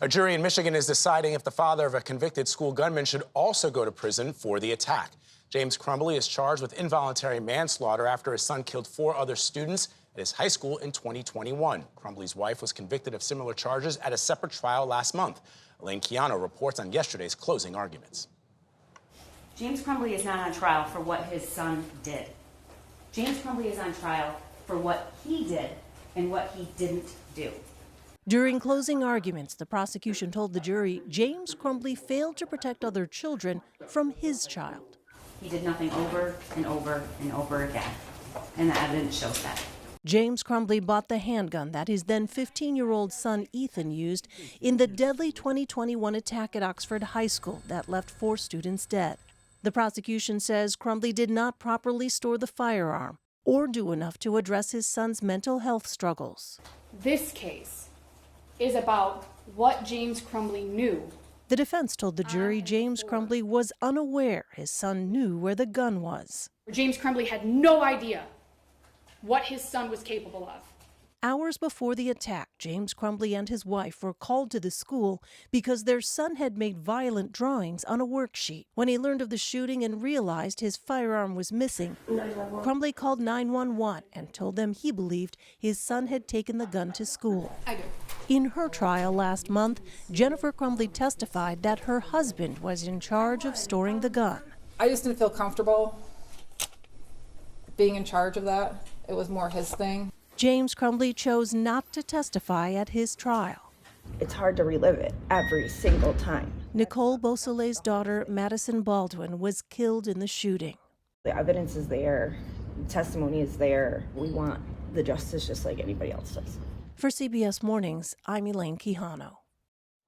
A jury in Michigan is deciding if the father of a convicted school gunman should also go to prison for the attack. James Crumbley is charged with involuntary manslaughter after his son killed 4 other students at his high school in 2021. Crumbley's wife was convicted of similar charges at a separate trial last month. Elaine Keano reports on yesterday's closing arguments. James Crumbley is not on trial for what his son did. James Crumbley is on trial for what he did and what he didn't do. During closing arguments, the prosecution told the jury James Crumbley failed to protect other children from his child. He did nothing over and over and over again, and the evidence shows that. James Crumbley bought the handgun that his then 15-year-old son Ethan used in the deadly 2021 attack at Oxford High School that left 4 students dead. The prosecution says Crumbley did not properly store the firearm or do enough to address his son's mental health struggles. This case is about what James Crumbley knew. The defense told the jury James Crumbley was unaware his son knew where the gun was. James Crumbley had no idea what his son was capable of. Hours before the attack, James Crumbley and his wife were called to the school because their son had made violent drawings on a worksheet. When he learned of the shooting and realized his firearm was missing, Crumbley called 911 and told them he believed his son had taken the gun to school. I do. In her trial last month, Jennifer Crumbley testified that her husband was in charge of storing the gun. I just didn't feel comfortable being in charge of that. It was more his thing. James Crumbley chose not to testify at his trial. It's hard to relive it every single time. Nicole Beausoleil's daughter, Madison Baldwin, was killed in the shooting. The evidence is there, the testimony is there. We want the justice just like anybody else does. For CBS Mornings, I'm Elaine Quijano.